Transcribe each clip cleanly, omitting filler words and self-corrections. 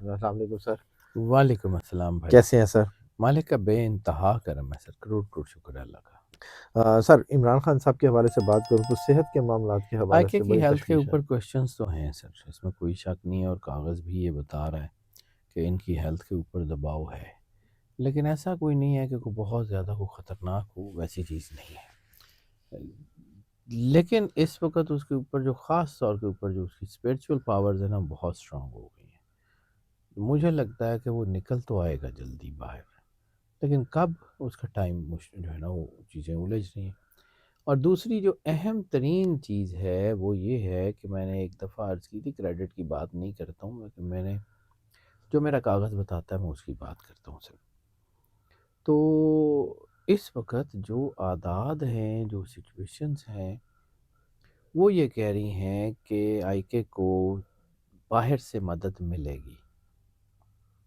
السلام علیکم سر، وعلیکم السلام بھائی. کیسے ہیں سر؟ مالک کا بے انتہا کرم ہے سر، کروڑ کروڑ شکر ہے اللہ کا. سر عمران خان صاحب کے حوالے سے بات کروں تو صحت کے معاملات کے آئی حوالے کے سے کی بڑی ہیلتھ کے تشویش ہے۔ اوپر کوشچنس تو ہیں سر، اس میں کوئی شک نہیں ہے، اور کاغذ بھی یہ بتا رہا ہے کہ ان کی ہیلتھ کے اوپر دباؤ ہے، لیکن ایسا کوئی نہیں ہے کہ کوئی بہت زیادہ کوئی خطرناک ہو، ویسی چیز نہیں ہے. لیکن اس وقت اس کے اوپر جو خاص طور کے اوپر جو اس کی اسپریچول پاورز ہیں نا بہت اسٹرانگ ہو گئی ہیں. مجھے لگتا ہے کہ وہ نکل تو آئے گا جلدی باہر، لیکن کب اس کا ٹائم جو ہے نا وہ چیزیں الجھ رہی ہیں. اور دوسری جو اہم ترین چیز ہے وہ یہ ہے کہ میں نے ایک دفعہ عرض کی تھی، کریڈٹ کی بات نہیں کرتا ہوں، لیکن میں نے جو میرا کاغذ بتاتا ہے میں اس کی بات کرتا ہوں سر. تو اس وقت جو اعداد ہیں، جو سچویشنز ہیں، وہ یہ کہہ رہی ہیں کہ آئی کے کو باہر سے مدد ملے گی.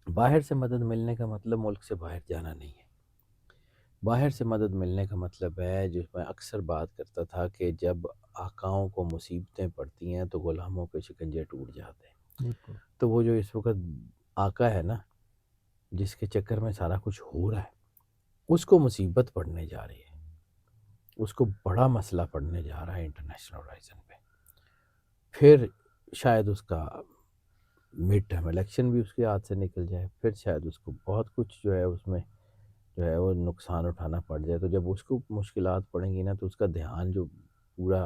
باہر سے مدد ملنے کا مطلب ملک سے باہر جانا نہیں ہے. باہر سے مدد ملنے کا مطلب ہے، جو میں اکثر بات کرتا تھا کہ جب آقاؤں کو مصیبتیں پڑتی ہیں تو غلاموں کے شکنجے ٹوٹ جاتے ہیں. بالکل تو وہ جو اس وقت آقا ہے نا، جس کے چکر میں سارا کچھ ہو رہا ہے، اس کو مصیبت پڑنے جا رہی ہے، اس کو بڑا مسئلہ پڑنے جا رہا ہے انٹرنیشنل ہورائزن پہ. پھر شاید اس کا مڈ ٹرم الیکشن بھی اس کے ہاتھ سے نکل جائے، پھر شاید اس کو بہت کچھ جو ہے اس میں جو ہے وہ نقصان اٹھانا پڑ جائے. تو جب اس کو مشکلات پڑیں گی نا تو اس کا دھیان جو پورا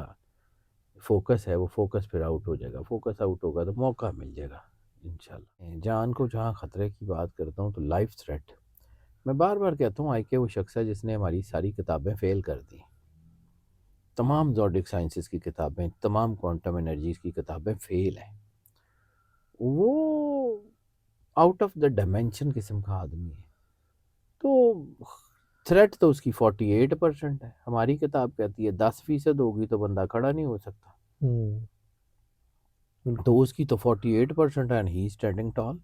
فوکس ہے وہ فوکس پھر آؤٹ ہو جائے گا. فوکس آؤٹ ہوگا تو موقع مل جائے گا انشاءاللہ. جان کو جہاں خطرے کی بات کرتا ہوں تو لائف تھریٹ، میں بار بار کہتا ہوں آئی کہ وہ شخص ہے جس نے ہماری ساری کتابیں فیل کر دی. تمام زوڈک سائنسز کی کتابیں، تمام کوانٹم انرجیز کی کتابیں فیل ہیں. وہ آؤٹ آف دا ڈائمینشن قسم کا آدمی ہے. تو تھریٹ تو اس کی 48% ہے. ہماری کتاب کہتی ہے 10% ہوگی تو بندہ کھڑا نہیں ہو سکتا. بالکل تو اس کی تو 48% ہے اینڈ ہی اسٹینڈنگ ٹال،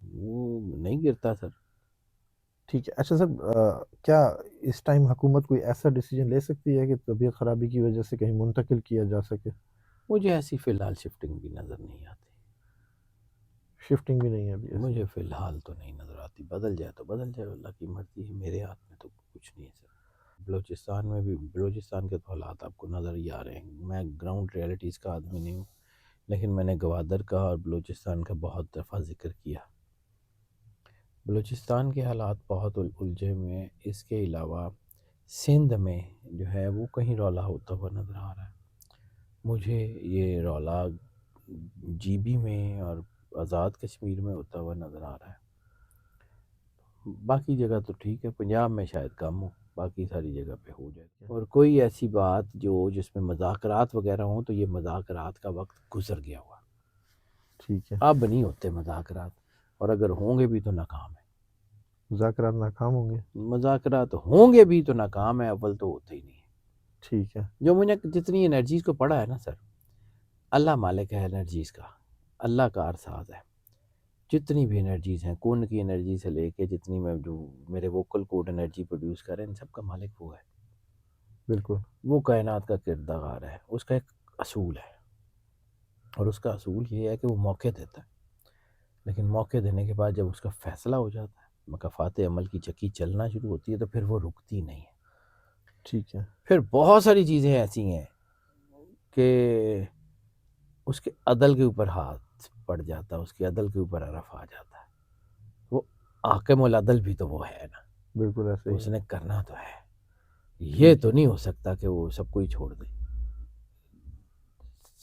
وہ نہیں گرتا سر. ٹھیک ہے. اچھا سر، کیا اس ٹائم حکومت کوئی ایسا ڈیسیجن لے سکتی ہے کہ طبیعت خرابی کی وجہ سے کہیں منتقل کیا جا سکے؟ مجھے ایسی فی الحال شفٹنگ بھی نظر نہیں آتی. شفٹنگ بھی نہیں ہے ابھی ایسی؟ مجھے فی الحال تو نہیں نظر آتی. بدل جائے تو بدل جائے، اللہ کی مرضی ہے، میرے ہاتھ میں تو کچھ نہیں ہے سر. بلوچستان میں بھی، بلوچستان کے تو حالات آپ کو نظر ہی آ رہے ہیں. میں گراؤنڈ ریئلٹیز کا آدمی نہیں ہوں، لیکن میں نے گوادر کا اور بلوچستان کا بہت دفعہ ذکر کیا. بلوچستان کے حالات بہت الجھے ہوئے ہیں. اس کے علاوہ سندھ میں جو ہے وہ کہیں رولا ہوتا ہوا نظر آ رہا ہے. مجھے یہ رولا جی بی میں اور آزاد کشمیر میں ہوتا ہوا نظر آ رہا ہے. باقی جگہ تو ٹھیک ہے، پنجاب میں شاید کم ہو، باقی ساری جگہ پہ ہو جائے. اور کوئی ایسی بات جو جس میں مذاکرات وغیرہ ہوں تو یہ مذاکرات کا وقت گزر گیا ہوا. ٹھیک ہے. اب نہیں ہوتے مذاکرات، اور اگر ہوں گے بھی تو ناکام ہے. مذاکرات ناکام ہوں گے؟ مذاکرات ہوں گے بھی تو ناکام ہے، اول تو ہوتے ہی نہیں ہے. ٹھیک ہے. جو مجھے جتنی انرجیز کو پڑھا ہے نا سر، اللہ مالک ہے انرجیز کا، اللہ کار ساز ہے. جتنی بھی انرجیز ہیں، کون کی انرجی سے لے کے جتنی میں جو میرے ووکل کوڈ انرجی پروڈیوس کریں، ان سب کا مالک وہ ہے. بالکل. وہ کائنات کا کردگار ہے. اس کا ایک اصول ہے، اور اس کا اصول یہ ہے کہ وہ موقع دیتا ہے، لیکن موقع دینے کے بعد جب اس کا فیصلہ ہو جاتا ہے، مکافات عمل کی چکی چلنا شروع ہوتی ہے، تو پھر وہ رکتی نہیں ہے. ٹھیک ہے. پھر بہت ساری چیزیں ایسی ہیں کہ اس کے عدل کے اوپر ہاتھ پڑ جاتا ہے، اس کے عدل کے اوپر عرف آ جاتا ہے. وہ حاکم العدل بھی تو وہ ہے نا، بالکل ایسے ہی اس ہے. نے کرنا تو ہے. یہ ٹھیک تو ہے. نہیں ہو سکتا کہ وہ سب کو ہی چھوڑ دے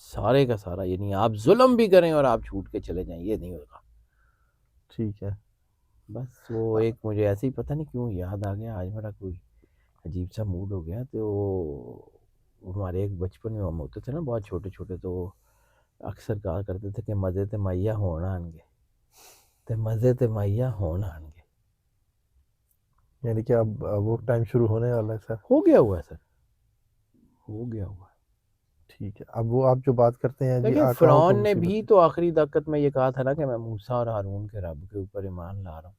سارے کا سارا. یعنی آپ ظلم بھی کریں اور آپ چھوٹ کے چلے جائیں، یہ نہیں ہوگا. ٹھیک ہے. بس وہ ایک مجھے ایسے ہی پتہ نہیں کیوں یاد آ گیا آج، میرا کوئی عجیب سا موڈ ہو گیا. تو ہمارے ایک بچپن میں ہم ہوتے تھے نا بہت چھوٹے چھوٹے، تو وہ اکثر کہا کرتے تھے کہ مزے تے مہیا ہون آن گے، تے مزے تے مہیا ہون آن گے. یعنی کہ اب وہ ٹائم شروع ہونے والا ہے سر؟ ہو گیا ہوا ہے سر، ہو گیا ہوا ہے. ٹھیک ہے. اب وہ آپ جو بات کرتے ہیں جی دیکھیں آقاؤں کو فرعون نے بھی مصیبت. تو آخری طاقت میں یہ کہا تھا نا کہ میں موسیٰ اور ہارون کے رب کے اوپر ایمان لا رہا ہوں.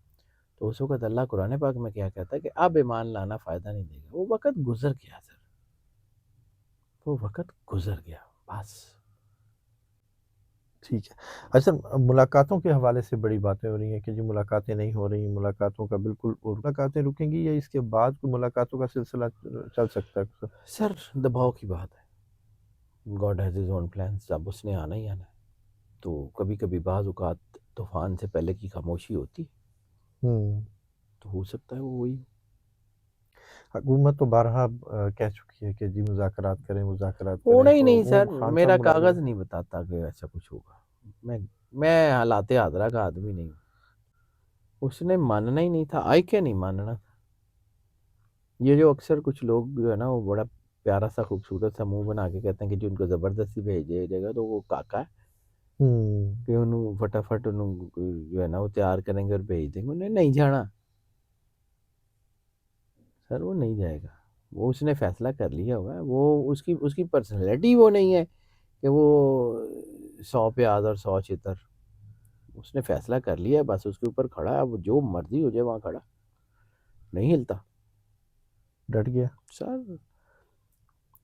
تو اس وقت اللہ قرآن پاک میں کیا کہتا ہے کہ اب ایمان لانا فائدہ نہیں دے گا. وہ وقت گزر گیا سر، وہ وقت گزر گیا بس. ٹھیک ہے۔ اچھا ملاقاتوں کے حوالے سے بڑی باتیں ہو رہی ہیں کہ جی ملاقاتیں نہیں ہو رہی، ملاقاتوں کا بالکل ملاقاتیں رکیں گی یا اس کے بعد کوئی ملاقاتوں کا سلسلہ چل سکتا ہے؟ سر دباؤ کی بات ہے، God has his own plans, اب اس نے آنا ہی آنا ہے، تو کبھی کبھی بعض اوقات طوفان سے پہلے کی خاموشی ہوتی ہے، ہوں تو ہو سکتا ہے وہ وہی۔ حکومت تو بارہا کہہ چکی ہے کہ جی مذاکرات کریں، مذاکرات کریں، ہونا ہی تو نہیں وہ سر، خان صاحب میرا مناظر کاغذ نہیں بتاتا کہ ایسا کچھ ہوگا، میں حالات حاضرہ کا آدمی نہیں ہوں، اس نے ماننا ہی نہیں تھا، آئی کیا نہیں ماننا تھا۔ یہ جو اکثر کچھ لوگ جو ہے نا وہ بڑا پیارا سا خوبصورت سا منہ بنا کے کہتے ہیں کہ جو ان کو زبردستی بھیج دیا جائے گا، تو وہ کاکا ہے کہ انہوں فٹافٹ انہوں جو ہے نا وہ تیار کریں گے اور بھیج دیں گے، انہیں نہیں جانا سر، وہ نہیں جائے گا، وہ اس نے فیصلہ کر لیا ہوا ہے، وہ اس کی پرسنالٹی وہ نہیں ہے کہ وہ 100 پیاز اور 100 چتر، اس نے فیصلہ کر لیا ہے، بس اس کے اوپر کھڑا ہے، اب جو مرضی ہو جائے وہاں کھڑا، نہیں ہلتا ڈٹ گیا۔ سر،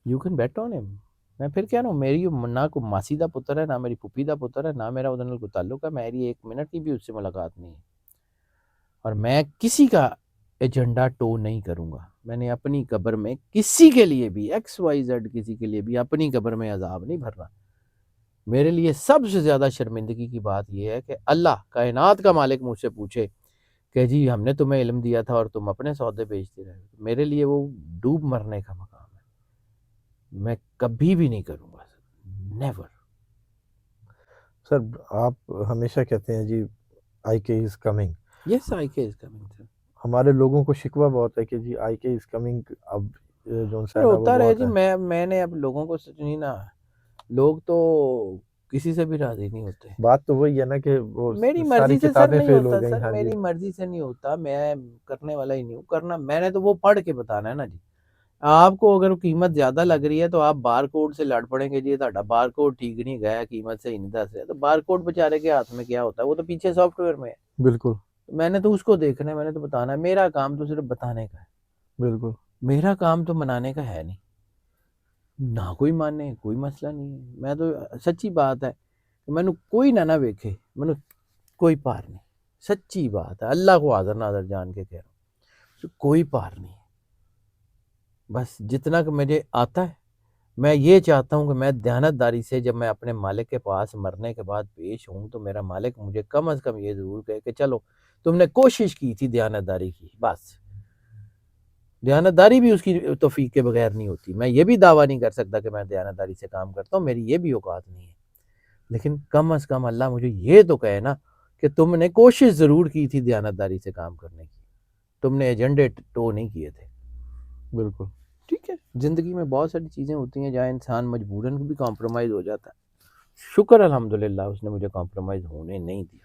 یو کین بیٹ آن ہم۔ میں پھر کہہ رہا ہوں، میری نہ کوئی ماسی دا پتر ہے، نہ میری پھوپھی دا پتر ہے، نہ میرا ادھر نال کوئی تعلق ہے، میری ایک منٹ کی بھی اس سے ملاقات نہیں ہے، اور میں کسی کا ایجنڈا ٹو نہیں کروں گا، میں نے اپنی قبر میں کسی کے لیے بھی ایکس وائی زیڈ کسی کے لیے بھی اپنی قبر میں عذاب نہیں بھرنا۔ میرے لیے سب سے زیادہ شرمندگی کی بات یہ ہے کہ اللہ کائنات کا مالک مجھ سے پوچھے کہ جی ہم نے تمہیں علم دیا تھا اور تم اپنے سودے بیچتے رہے، میرے لیے وہ ڈوب مرنے کا مقام ہے، میں کبھی بھی نہیں کروں گا، نیور۔ سر آپ ہمیشہ کہتے ہیں جی آئی کے از کمنگ، یس آئی کے از کمنگ سر۔ ہمارے لوگوں کو شکوہ بہت ہے کہ جی آئی کے از کمنگ، اب جو سر ہے نا وہ ہوتا رہے بہت جی، ہے۔ میں نے اب لوگوں کو سچ نہیں نا، لوگ تو کسی سے بھی راضی نہیں ہوتے، بات تو وہی ہے نا کہ وہ میری ساری مرضی سے سر کتابیں نہیں فیل ہو ہوتا، گئی۔ سر ہاں جی میری مرضی سے نہیں ہوتا، میں کرنے والا ہی نہیں ہوں، کرنا میں نے تو وہ پڑھ کے بتانا ہے نا جی۔ آپ کو اگر قیمت زیادہ لگ رہی ہے تو آپ بار کوڈ سے لڑ پڑیں گے، جی تہاڈا بار کوڈ ٹھیک نہیں گیا، قیمت صحیح نہیں دس رہا، تو بار کوڈ بیچارے کے ہاتھ میں کیا ہوتا ہے، وہ تو پیچھے سافٹ ویئر میں ہے، بالکل میں نے تو اس کو دیکھنا ہے، میں نے تو بتانا ہے، میرا کام تو صرف بتانے کا ہے، بالکل۔ میرا کام تو منانے کا ہے نہیں، نہ کوئی مانے کوئی مسئلہ نہیں ہے، میں تو سچی بات ہے کہ میں کوئی نہ ویکھے، میں کوئی پار نہیں، سچی بات ہے، اللہ کو حاضر ناظر جان کے کہہ رہا ہوں، کوئی پار نہیں ہے، بس جتنا کہ مجھے آتا ہے، میں یہ چاہتا ہوں کہ میں دیانتداری سے جب میں اپنے مالک کے پاس مرنے کے بعد پیش ہوں تو میرا مالک مجھے کم از کم یہ ضرور کہے کہ چلو تم نے کوشش کی تھی دیانتداری کی، بس دیانتداری بھی اس کی توفیق کے بغیر نہیں ہوتی، میں یہ بھی دعویٰ نہیں کر سکتا کہ میں دیانتداری سے کام کرتا ہوں، میری یہ بھی اوقات نہیں ہے، لیکن کم از کم اللہ مجھے یہ تو کہے نا کہ تم نے کوشش ضرور کی تھی دیانتداری سے کام کرنے کی، تم نے ایجنڈے ٹو نہیں کیے تھے۔ بالکل ٹھیک ہے، زندگی میں بہت ساری چیزیں ہوتی ہیں جہاں انسان مجبوراً بھی کمپرومائز ہو جاتا ہے، شکر الحمدللہ اس نے مجھے کمپرومائز ہونے نہیں دیا۔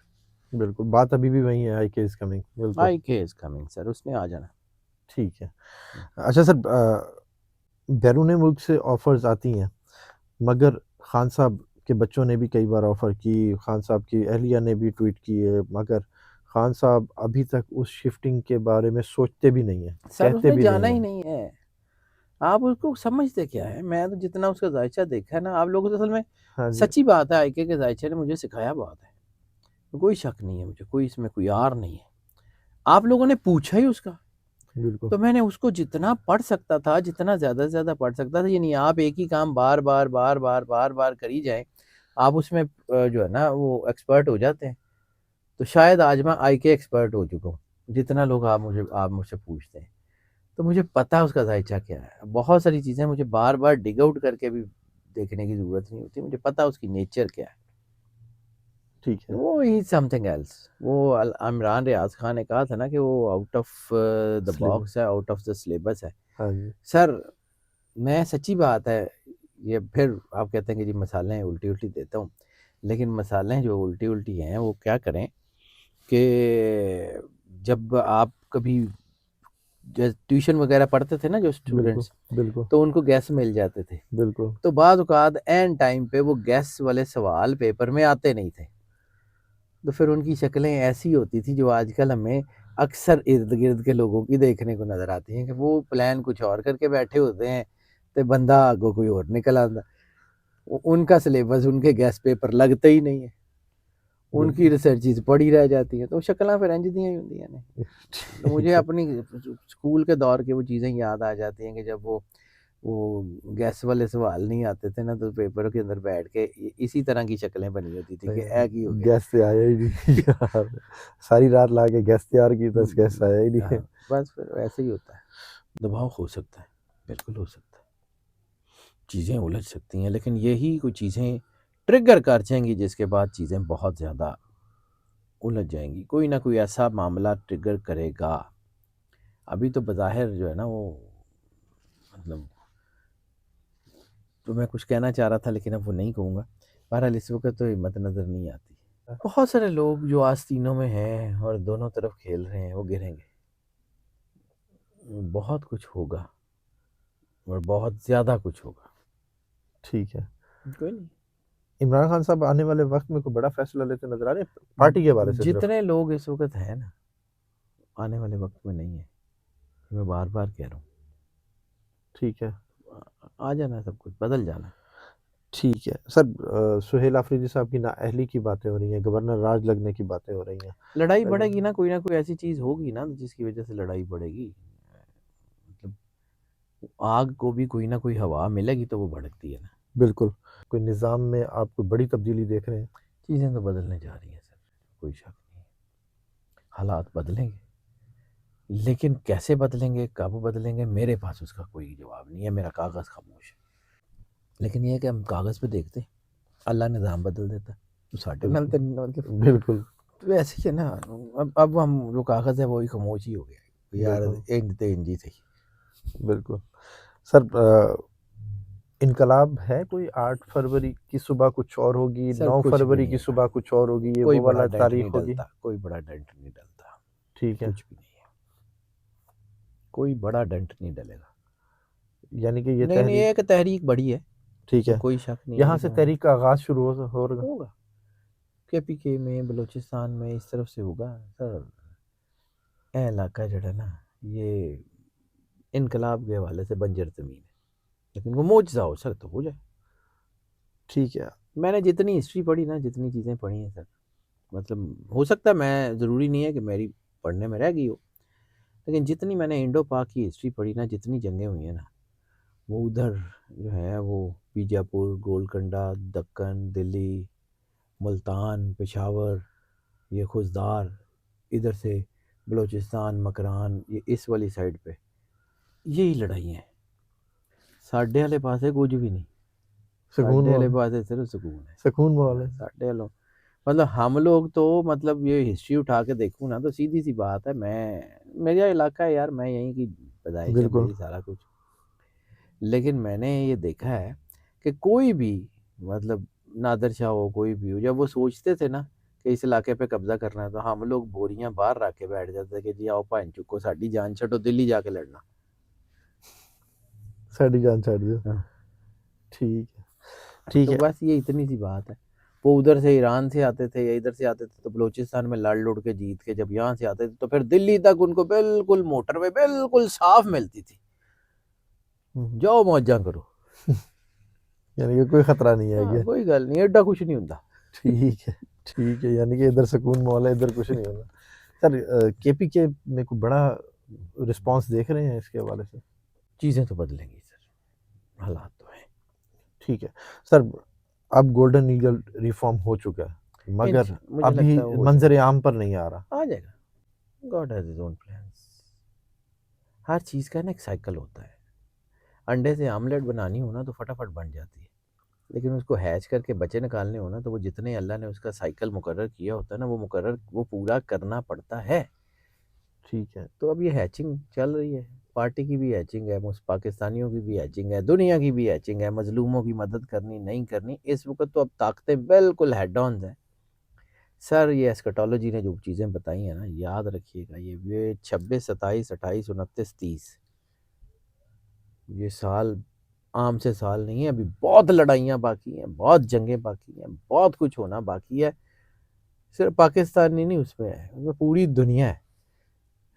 بالکل، بات ابھی بھی وہی ہے، آئی کے از کمنگ، بالکل آئی کے از کمنگ سر، اس نے آ جانا۔ ٹھیک ہے۔ اچھا سر، بیرون ملک سے آفرز آتی ہیں، مگر خان صاحب کے بچوں نے بھی کئی بار آفر کی، خان صاحب کی اہلیہ نے بھی ٹویٹ کی ہے، مگر خان صاحب ابھی تک اس شفٹنگ کے بارے میں سوچتے بھی نہیں ہیں، سر اس کہتے نے بھی جانا نہیں ہی ہیں۔ نہیں ہے، آپ اس کو سمجھتے کیا ہے، میں تو جتنا اس کا ذائچہ دیکھا ہے نا، آپ لوگوں تو اصل میں ہاں جی سچی بات ہے، آئی کے ذائچے نے مجھے سکھایا بہت ہے، کوئی شک نہیں ہے مجھے، کوئی اس میں کوئی آر نہیں ہے، آپ لوگوں نے پوچھا ہی اس کا، بالکل تو میں نے اس کو جتنا پڑھ سکتا تھا، جتنا زیادہ سے زیادہ پڑھ سکتا تھا، یعنی آپ ایک ہی کام بار بار بار بار بار بار کری جائیں، آپ اس میں جو ہے نا وہ ایکسپرٹ ہو جاتے ہیں، تو شاید آج میں آئی کے ایکسپرٹ ہو چکا ہوں، جتنا لوگ آپ مجھ سے پوچھتے ہیں، تو مجھے پتا اس کا ذائچہ کیا ہے، بہت ساری چیزیں مجھے بار بار ڈگ آؤٹ کر کے بھی دیکھنے کی ضرورت نہیں ہوتی، مجھے پتا اس کی نیچر کیا ہے، ٹھیک ہے۔ وہ ہی سم تھنگ ایلس، وہ عمران ریاض خان نے کہا تھا نا کہ وہ out of the syllabus, box ہے، آؤٹ آف دا سلیبس ہے۔ ہاں جی سر میں سچی بات ہے، یہ پھر آپ کہتے ہیں کہ جی مسالیں الٹی الٹی دیتا ہوں، لیکن مسالیں جو الٹی الٹی ہیں وہ کیا کریں کہ جب آپ کبھی ٹیوشن وغیرہ پڑھتے تھے نا جو بالکل اسٹوڈنٹس، بالکل تو ان کو گیس مل جاتے تھے، بالکل تو بعض اوقات این ٹائم پہ وہ گیس والے سوال پیپر میں آتے نہیں تھے، تو پھر ان کی شکلیں ایسی ہوتی تھی جو آج کل ہمیں اکثر ارد گرد کے لوگوں کی دیکھنے کو نظر آتی ہیں کہ وہ پلان کچھ اور کر کے بیٹھے ہوتے ہیں تو بندہ آگوں کوئی اور نکل آتا، ان کا سلیبس ان کے گیس پیپر لگتے ہی نہیں ہے، ان کی ریسرچز پڑھی رہ جاتی ہیں، تو شکلاں پھر انج دیاں ہی ہوندیاں نے۔ تو مجھے اپنی اسکول کے دور کی وہ چیزیں یاد آ جاتی ہیں کہ جب وہ گیس والے سوال نہیں آتے تھے نا، تو پیپر کے اندر بیٹھ کے اسی طرح کی شکلیں بنی ہوتی تھی کہ ایک ہی ہو گیا، گیس سے آیا ہی نہیں یار، ساری رات لا کے گیس تیار کی بس گیس آیا ہی نہیں ہے۔ بس پھر ویسے ہی ہوتا ہے، دباؤ ہو سکتا ہے، بالکل ہو سکتا ہے، چیزیں الجھ سکتی ہیں، لیکن یہی کوئی چیزیں ٹرگر کر جائیں گی جس کے بعد چیزیں بہت زیادہ الجھ جائیں گی، کوئی نہ کوئی ایسا معاملہ ٹرگر کرے گا۔ ابھی تو بظاہر جو ہے نا وہ مطلب تو میں کچھ کہنا چاہ رہا تھا لیکن اب وہ نہیں کہوں گا، بہرحال اس وقت تو ہمت نظر نہیں آتی۔ بہت سارے لوگ جو آستینوں میں ہیں اور دونوں طرف کھیل رہے ہیں وہ گریں گے، بہت کچھ ہوگا اور بہت زیادہ کچھ ہوگا۔ ٹھیک ہے، کوئی نہیں، عمران خان صاحب آنے والے وقت میں کوئی بڑا فیصلہ لیتے نظر آ رہے ہیں پارٹی کے حوالے سے؟ صرف جتنے لوگ اس وقت ہیں نا آنے والے وقت میں نہیں ہیں، میں بار بار کہہ رہا ہوں، ٹھیک ہے، آ جانا ہے، سب کچھ بدل جانا ہے۔ ٹھیک ہے سر، سہیل آفریدی صاحب کی نااہلی کی باتیں ہو رہی ہیں، گورنر راج لگنے کی باتیں ہو رہی ہیں، لڑائی بڑھے گی نا، کوئی نہ کوئی ایسی چیز ہوگی نا جس کی وجہ سے لڑائی بڑھے گی، مطلب آگ کو بھی کوئی نہ کوئی ہوا ملے گی تو وہ بھڑکتی ہے نا۔ بالکل۔ کوئی نظام میں آپ کو بڑی تبدیلی دیکھ رہے ہیں؟ چیزیں تو بدلنے جا رہی ہیں سر، کوئی شک نہیں ہے، حالات بدلیں گے، لیکن کیسے بدلیں گے، کب بدلیں گے، میرے پاس اس کا کوئی جواب نہیں ہے، میرا کاغذ خاموش ہے۔ لیکن یہ ہے کہ ہم کاغذ پہ دیکھتے ہیں، اللہ نظام بدل دیتا ہے، تو ساڈے نال تے مطلب بالکل تو ایسے ہی ہے نا۔ اب ہم جو کاغذ ہے وہی خاموش ہی ہو گیا یار، بالکل انج تے انج ہی صحیح۔ بالکل سر، انقلاب ہے کوئی 8 فروری کی صبح کچھ اور ہوگی، سر 9 کچھ بھی فروری نہیں کی ہے، صبح کچھ اور ہوگی، یہ کوئی وہ بڑا والا ڈنٹ نہیں تاریخ ہوگی؟ ڈلتا، کوئی بڑا ڈنٹ نہیں ڈلتا، ٹھیک ہے، کچھ بھی نہیں ہے، کوئی بڑا ڈنٹ نہیں ڈلے گا۔ یعنی کہ یہ نہیں نہیں، یہ تحریک، ایک تحریک بڑی ہے، ٹھیک اس میں ہے، کوئی شک نہیں ہے، یہاں سے لیکن تحریک کا آغاز شروع ہوگا؟ ہوگا کے پی کے میں، بلوچستان میں، اس طرف سے ہوگا سر۔ اے علاقہ جڑا نا یہ انقلاب کے حوالے سے بنجر زمین ہے، لیکن وہ معجزہ ہو سکتا ہو جائے۔ ٹھیک ہے، میں نے جتنی ہسٹری پڑھی نا، جتنی چیزیں پڑھی ہیں سر، مطلب ہو سکتا ہے میں ضروری نہیں ہے کہ میری پڑھنے میں رہ گئی ہو، لیکن جتنی میں نے انڈو پاک کی ہسٹری پڑھی نا، جتنی جنگیں ہوئی ہیں نا، وہ ادھر جو ہے وہ بیجاپور، گولکنڈہ، دکن، دلی، ملتان، پشاور، یہ خزدار، ادھر سے بلوچستان، مکران، یہ اس والی سائڈ پہ یہی لڑائی ہیں۔ ساڈے والے پاسے کچھ بھی نہیں، سکون ساڈے والے ماحول، پاسے صرف سکون ہے، سکون ماحول ہے۔ ساڈے والوں مطلب ہم لوگ تو مطلب یہ ہسٹری اٹھا کے دیکھوں نا تو سیدھی سی بات ہے، میرا علاقہ ہے یار، میں یہیں کی پیدائش ہے بالکل میری، سارا کچھ، لیکن میں نے یہ دیکھا ہے کہ کوئی بھی مطلب نادر شاہ ہو، کوئی بھی ہو، جب وہ سوچتے تھے نا کہ اس علاقے پہ قبضہ کرنا ہے، تو ہم لوگ بوریاں باہر رکھ کے بیٹھ جاتے تھے کہ جی آؤ پہن چکو، ساڈی جان چھٹو، دلی جا کے لڑنا۔ ساڈی جان چھڑ دو، ہاں، ٹھیک ہے، ٹھیک تو ہے، بس یہ اتنی سی بات ہے۔ وہ ادھر سے ایران سے آتے تھے یا ادھر سے آتے تھے تو بلوچستان میں لڑ لڑ کے جیت کے جب یہاں سے آتے تھے تو پھر دلی تک ان کو بالکل موٹر وے بالکل صاف ملتی تھی، جاؤ موجاں کرو، یعنی کہ کوئی خطرہ نہیں ہے ہاں کہ، کوئی گل نہیں، ایڈا کچھ نہیں ہوتا۔ ٹھیک ہے، ٹھیک ہے، یعنی کہ ادھر سکون ماحول ہے، ادھر کچھ نہیں ہوگا۔ سر، کے پی کے میں کوئی بڑا رسپانس دیکھ رہے ہیں اس کے حوالے سے؟ چیزیں تو بدلیں گی سر، حالات تو ہیں، ٹھیک ہے سر، اب گولڈن ایگل ریفارم ہو چکا ہے مگر مجھے ابھی لگتا ہے وہ ہو منظر عام پر نہیں آ رہا۔ آ جائے گا، God has his own plans. ہر چیز کا نا ایک سائیکل ہوتا ہے، انڈے سے آملیٹ بنانی ہو نا تو فٹافٹ بن جاتی ہے، لیکن اس کو ہیچ کر کے بچے نکالنے ہو نا تو وہ جتنے اللہ نے اس کا سائیکل مقرر کیا ہوتا ہے نا، وہ پورا کرنا پڑتا ہے۔ ٹھیک ہے، تو اب یہ ہیچنگ چل رہی ہے، پارٹی کی بھی ہیچنگ ہے، پاکستانیوں کی بھی ہیچنگ ہے، دنیا کی بھی ہیچنگ ہے، مظلوموں کی مدد کرنی نہیں کرنی، اس وقت تو اب طاقتیں بالکل ہیڈ آنز ہیں۔ سر یہ اسکٹالوجی نے جو چیزیں بتائی ہیں نا، یاد رکھیے گا، یہ 26، 27، 28، 29، 30 یہ سال عام سے سال نہیں ہے، ابھی بہت لڑائیاں باقی ہیں، بہت جنگیں باقی ہیں، بہت کچھ ہونا باقی ہے، صرف پاکستان نہیں اس میں ہے، اس میں پوری دنیا ہے،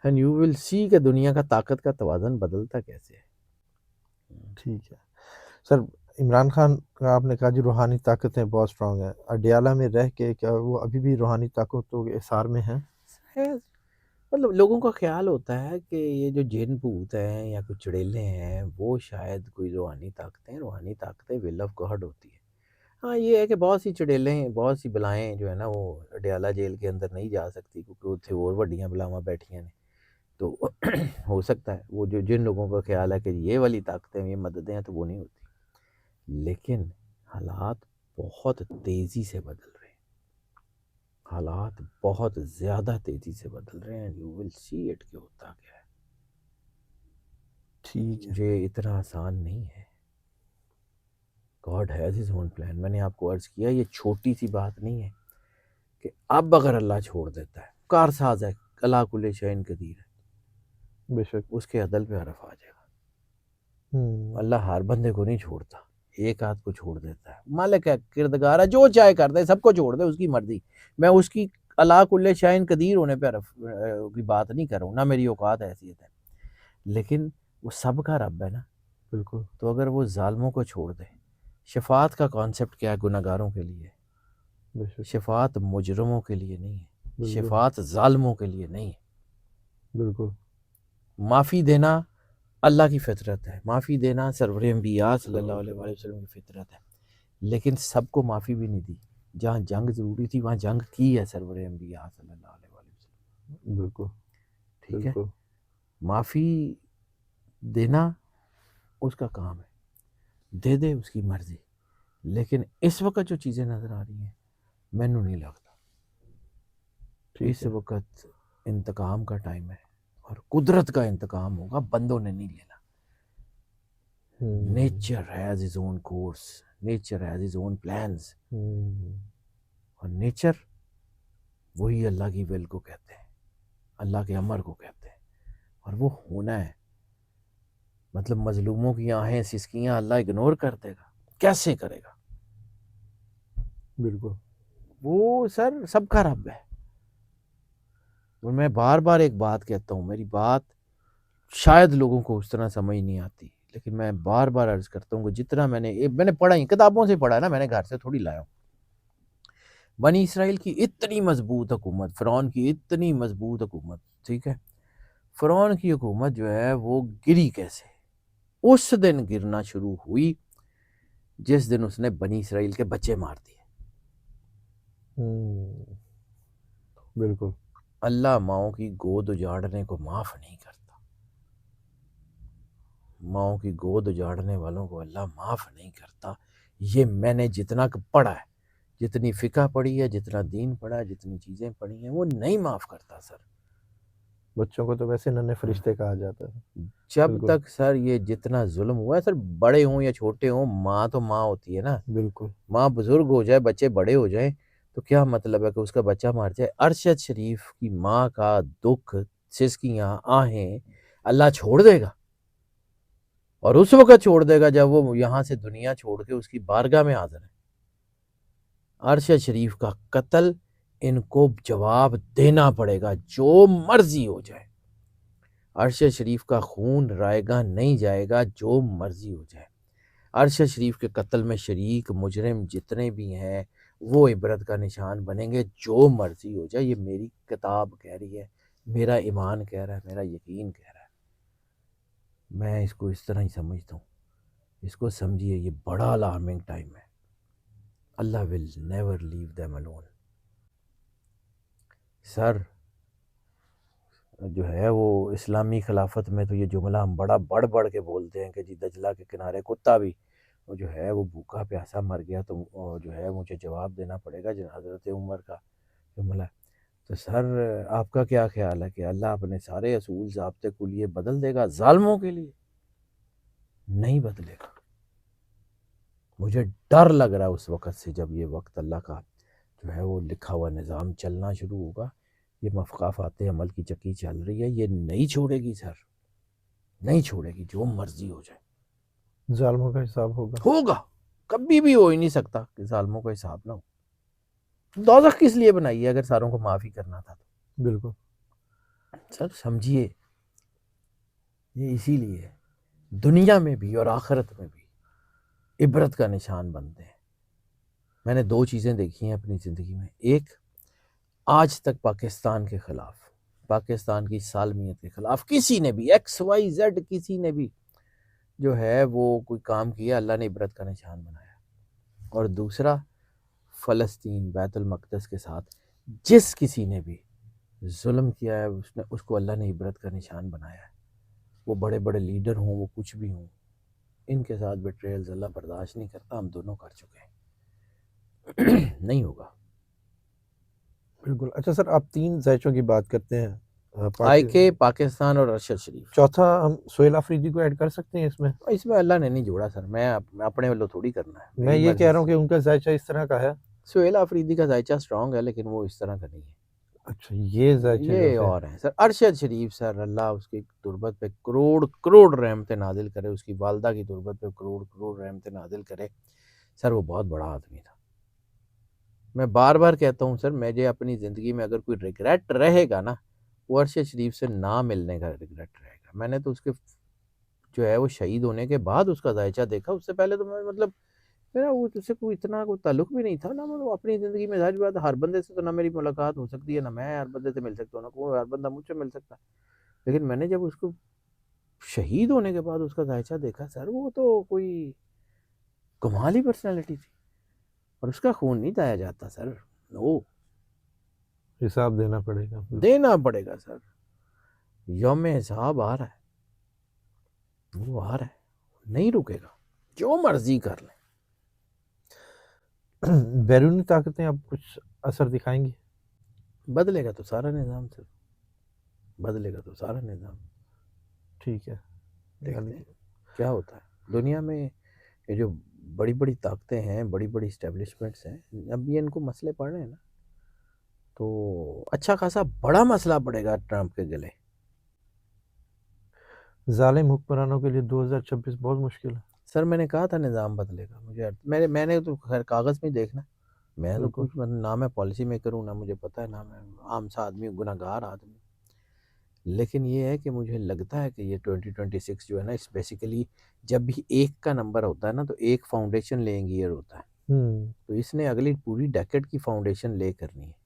اینڈ یو ول سی کہ دنیا کا طاقت کا توازن بدلتا کیسے ہے۔ ٹھیک ہے سر، عمران خان کا آپ نے کہا جی روحانی طاقتیں بہت اسٹرانگ ہیں، اڈیالہ میں رہ کے کیا وہ ابھی بھی روحانی طاقتوں کے اثار میں ہیں؟ ہے مطلب لوگوں کا خیال ہوتا ہے کہ یہ جو جن بھوت ہیں یا کچھ چڑیلے ہیں وہ شاید کوئی روحانی طاقتیں ول آف گاڈ ہوتی ہے۔ ہاں یہ ہے کہ بہت سی چڑیلیں بہت سی بلائیں جو ہے نا وہ اڈیالہ جیل کے اندر نہیں جا سکتی کیونکہ اتنے اور وڈیاں بلاواں بیٹھیاں نے، تو ہو سکتا ہے وہ جو جن لوگوں کا خیال ہے کہ یہ والی طاقتیں یہ مددیں ہیں تو وہ نہیں ہوتی، لیکن حالات بہت تیزی سے بدل رہے ہیں، حالات بہت زیادہ تیزی سے بدل رہے ہیں، یو ول سی اٹ کہ ہوتا کیا ہے، ٹھیک ہے، یہ اتنا آسان نہیں ہے۔ God has his own plan, میں نے آپ کو عرض کیا یہ چھوٹی سی بات نہیں ہے کہ اب اگر اللہ چھوڑ دیتا ہے، کار ساز ہے، اللہ کل شیء قدیر ہے، بے شک۔ اس کے عدل پہ عرف آ جائے گا۔ اللہ ہر بندے کو نہیں چھوڑتا، ایک آدھ کو چھوڑ دیتا ہے، مالک ہے، کردگار ہے، جو چاہے کر دے، سب کو چھوڑ دے، اس کی مرضی۔ میں اس کی اللہ کل شیء قدیر ہونے پہ عرف کی بات نہیں کر رہا ہوں، نہ میری اوقات حیثیت ہے، لیکن وہ سب کا رب ہے نا، بالکل، تو اگر وہ ظالموں کو چھوڑ دے، شفاعت کا کانسیپٹ کیا ہے؟ گناہ گاروں کے لیے، بے شک، شفاعت مجرموں کے لیے نہیں ہے، بالکل، شفاعت ظالموں کے لیے نہیں ہے۔ بالکل، معافی دینا اللہ کی فطرت ہے، معافی دینا سرور انبیاء صلی اللہ علیہ وآلہ وسلم کی فطرت ہے، لیکن سب کو معافی بھی نہیں دی، جہاں جنگ ضروری تھی وہاں جنگ کی ہے سرور انبیاء صلی اللہ علیہ وآلہ وسلم، بالکل، ٹھیک ہے؟ بالکل، معافی دینا اس کا کام ہے، دے دے اس کی مرضی، لیکن اس وقت جو چیزیں نظر آ رہی ہیں مینوں نہیں لگتا ٹھیک اس ہے، وقت انتقام کا ٹائم ہے، اور قدرت کا انتقام ہوگا، بندوں نے نہیں لینا۔ Nature has his own course, nature has his own plans, اور نیچر وہی اللہ کی ول کو کہتے ہیں، اللہ کے امر کو کہتے ہیں، اور وہ ہونا ہے۔ مطلب مظلوموں کی آہیں سسکیاں اللہ اگنور کر دے گا، کیسے کرے گا؟ بالکل، وہ سر سب کا رب ہے۔ اور میں بار بار ایک بات کہتا ہوں، میری بات شاید لوگوں کو اس طرح سمجھ نہیں آتی، لیکن میں بار بار عرض کرتا ہوں کہ جتنا میں نے پڑھا ہی کتابوں سے پڑھا ہے نا، میں نے گھر سے تھوڑی لایا ہوں۔ بنی اسرائیل کی اتنی مضبوط حکومت، فرعون کی اتنی مضبوط حکومت، ٹھیک ہے، فرعون کی حکومت جو ہے وہ گری کیسے؟ اس دن گرنا شروع ہوئی جس دن اس نے بنی اسرائیل کے بچے مار دیے۔ بالکل، اللہ ماؤں کی گود اجاڑنے کو معاف نہیں کرتا، ماؤں کی گود اجاڑنے والوں کو اللہ معاف نہیں کرتا۔ یہ میں نے جتنا پڑھا ہے، جتنی فقہ پڑھی ہے، جتنا دین پڑھا ہے، جتنی چیزیں پڑھی ہیں، وہ نہیں معاف کرتا سر۔ بچوں کو تو ویسے ننھے فرشتے کہا جاتا ہے، جب بالکل، تک سر یہ جتنا ظلم ہوا ہے سر، بڑے ہوں یا چھوٹے ہوں، ماں تو ماں ہوتی ہے نا، بالکل، ماں بزرگ ہو جائے، بچے بڑے ہو جائیں تو کیا مطلب ہے کہ اس کا بچہ مار جائے؟ ارشد شریف کی ماں کا دکھ، سسکیاں، آہیں اللہ چھوڑ دے گا، اور اس وقت چھوڑ دے گا جب وہ یہاں سے دنیا چھوڑ کے اس کی بارگاہ میں حاضر ہے۔ ارشد شریف کا قتل ان کو جواب دینا پڑے گا، جو مرضی ہو جائے۔ ارشد شریف کا خون رائے گاہ نہیں جائے گا، جو مرضی ہو جائے۔ ارشد شریف کے قتل میں شریک مجرم جتنے بھی ہیں وہ عبرت کا نشان بنیں گے، جو مرضی ہو جائے۔ یہ میری کتاب کہہ رہی ہے، میرا ایمان کہہ رہا ہے، میرا یقین کہہ رہا ہے۔ میں اس کو اس طرح ہی سمجھتا ہوں، اس کو سمجھیے یہ بڑا الارمنگ ٹائم ہے۔ Allah will never leave them alone۔ Sir جو ہے وہ اسلامی خلافت میں تو یہ جملہ ہم بڑا بڑھ بڑھ کے بولتے ہیں کہ جی دجلہ کے کنارے کتا بھی وہ جو ہے وہ بھوکا پیاسا مر گیا تو جو ہے مجھے جواب دینا پڑے گا، حضرت عمر کا جملہ ہے۔ تو سر آپ کا کیا خیال ہے کہ اللہ اپنے سارے اصول ضابطے کو لیے بدل دے گا ظالموں کے لیے؟ نہیں بدلے گا۔ مجھے ڈر لگ رہا ہے اس وقت سے، جب یہ وقت اللہ کا جو ہے وہ لکھا ہوا نظام چلنا شروع ہوگا، یہ مفقافات عمل کی چکی چل رہی ہے، یہ نہیں چھوڑے گی سر، نہیں چھوڑے گی، جو مرضی ہو جائے۔ ظالموں کا حساب ہوگا، ہوگا، کبھی بھی ہو ہی نہیں سکتا کہ ظالموں کا حساب نہ ہو۔ دوزخ کس لیے بنائی ہے اگر ساروں کو معافی کرنا تھا تو؟ بالکل، سر سمجھیے، یہ اسی لیے ہے، دنیا میں بھی اور آخرت میں بھی عبرت کا نشان بنتے ہیں۔ میں نے 2 چیزیں دیکھی ہیں اپنی زندگی میں، ایک آج تک پاکستان کے خلاف، پاکستان کی سالمیت کے خلاف کسی نے بھی XYZ کسی نے بھی جو ہے وہ کوئی کام کیا، اللہ نے عبرت کا نشان بنایا، اور دوسرا فلسطین بیت المقدس کے ساتھ جس کسی نے بھی ظلم کیا ہے اس کو اللہ نے عبرت کا نشان بنایا ہے۔ وہ بڑے بڑے لیڈر ہوں، وہ کچھ بھی ہوں، ان کے ساتھ بیٹریلز اللہ برداشت نہیں کرتا، ہم دونوں کر چکے ہیں۔ نہیں ہوگا۔ بالکل۔ اچھا سر، آپ 3 ذائچوں کی بات کرتے ہیں، IK، پاکستان اور ارشد شریف۔ چوتھا ہم سہیل آفریدی کو ایڈ کر سکتے ہیں اس میں اللہ نے نہیں جوڑا سر، میں اپنے والوں تھوڑی کرنا ہے، میں میری یہ مرضی کہہ رہا ہوں سے۔ کہ ان کا ذائچہ اس طرح کا ہے۔ سہیل آفریدی کا ذائچہ اسٹرانگ ہے لیکن وہ اس طرح کا نہیں ہے، اچھا، یہ ذائچہ جو یہ ہے اور ہیں سر۔ ارشد شریف سر، اللہ اس کی تربت پہ کروڑ کروڑ رحمتیں نازل کرے، اس کی والدہ کی تربت پہ کروڑ کروڑ رحمتیں نازل کرے سر، وہ بہت بڑا آدمی تھا۔ میں بار بار کہتا ہوں سر، مجھے اپنی زندگی میں اگر کوئی ریگریٹ رہے گا نا، وہ ارشد شریف سے نہ ملنے کا ریگریٹ رہے گا۔ میں نے تو اس کے جو ہے وہ شہید ہونے کے بعد اس کا ذائچہ دیکھا، اس سے پہلے تو میں مطلب میرا وہ اس سے کوئی اتنا کوئی تعلق بھی نہیں تھا نا، میں اپنی زندگی میں ظاہر بات ہر بندے سے تو نہ میری ملاقات ہو سکتی ہے، نہ میں ہر بندے سے مل سکتا ہوں، نہ کوئی ہر بندہ مجھ سے مل سکتا ہے، لیکن میں نے جب اس کو شہید ہونے کے بعد اس کا ذائچہ دیکھا سر، وہ تو کوئی کمال ہی پرسنالٹی تھی، اور اس کا خون نہیں ضائع جاتا سر، نو، حساب دینا پڑے گا۔ دینا پڑے گا سر، یوم حساب آ رہا ہے، وہ آ رہا ہے، نہیں رکے گا، جو مرضی کر لیں۔ بیرونی طاقتیں اب کچھ اثر دکھائیں گی؟ بدلے گا تو سارا نظام سر، بدلے گا تو سارا نظام۔ ٹھیک ہے، دیکھتے ہیں کیا ہوتا ہے دنیا میں، یہ جو بڑی بڑی طاقتیں ہیں، بڑی بڑی اسٹیبلشمنٹس ہیں، اب یہ ان کو مسئلے پڑ رہے ہیں نا، تو اچھا خاصا بڑا مسئلہ پڑے گا ٹرمپ کے گلے۔ ظالم حکمرانوں کے لیے 2026 بہت مشکل ہے۔ سر میں نے کہا تھا نظام بدلے گا، میں نے تو خیر کاغذ میں دیکھنا، میں تو بالکل۔ کچھ نہ میں پالیسی میکر ہوں، نہ مجھے پتہ ہے، نہ میں عام سا آدمی ہوں، گناہ گار آدمی، لیکن یہ ہے کہ مجھے لگتا ہے کہ یہ 2026 جو ہے نا، اس بیسیکلی جب بھی ایک کا نمبر ہوتا ہے نا تو ایک فاؤنڈیشن لینگ ایئر ہوتا ہے، تو اس نے اگلی پوری ڈیکیڈ کی فاؤنڈیشن لے کرنی ہے۔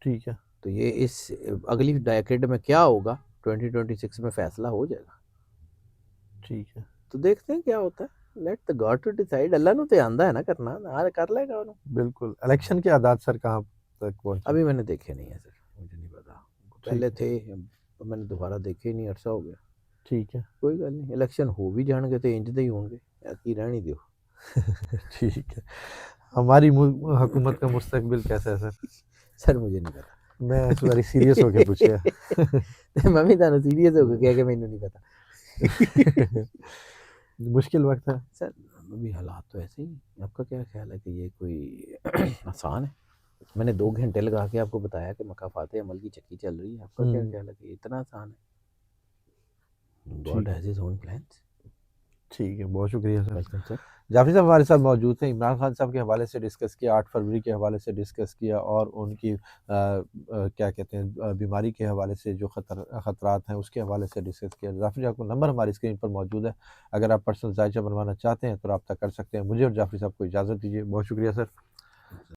ٹھیک ہے، تو یہ اس اگلی ڈیکیڈ میں کیا ہوگا 2026 میں فیصلہ ہو جائے گا، ٹھیک ہے، تو دیکھتے ہیں کیا ہوتا ہے، let the God to decide, Allah نو تے آندا ہے نا کرنا، کر لے گا انہوں۔ بالکل۔ الیکشن کے اعداد سر کہاں تک پہنچے؟ ابھی میں نے دیکھے نہیں ہے سر، مجھے نہیں پتا، پہلے ٹھیک ہے، تھے، اب میں نے دوبارہ دیکھے نہیں، عرصہ ہو گیا۔ ٹھیک ہے، کوئی گل نہیں، الیکشن ہو بھی جان گے تو انج دے ہی ہوں گے، باقی رہنے دیو۔ ٹھیک ہے۔ ہماری حکومت کا مستقبل کیسا ہے سر؟ سر مجھے نہیں پتا، میں اس باری سیریس ہو کے پوچھیا۔ میں بھی تانوں سیریس ہو کے کہہ کے مینوں نہیں پتا۔ مشکل وقت ہے سر ابھی حالات تو ایسے ہی، آپ کا کیا خیال ہے کہ یہ کوئی آسان ہے؟ میں نے 2 گھنٹے لگا کے آپ کو بتایا کہ مکافات عمل کی چکی چل رہی ہے، آپ کا کیا خیال ہے کہ اتنا آسان ہے؟ God has his own plans. ٹھیک ہے، بہت شکریہ سر۔ Welcome sir. جعفری صاحب ہمارے ساتھ موجود ہیں، عمران خان صاحب کے حوالے سے ڈسکس کیا، 8 فروری کے حوالے سے ڈسکس کیا، اور ان کی کیا کہتے ہیں بیماری کے حوالے سے جو خطرات ہیں اس کے حوالے سے ڈسکس کیا۔ جعفری صاحب کو نمبر ہماری اسکرین پر موجود ہے، اگر آپ پرسنل ذائچہ بنوانا چاہتے ہیں تو رابطہ کر سکتے ہیں۔ مجھے اور جعفری صاحب کو اجازت دیجیے، بہت شکریہ سر۔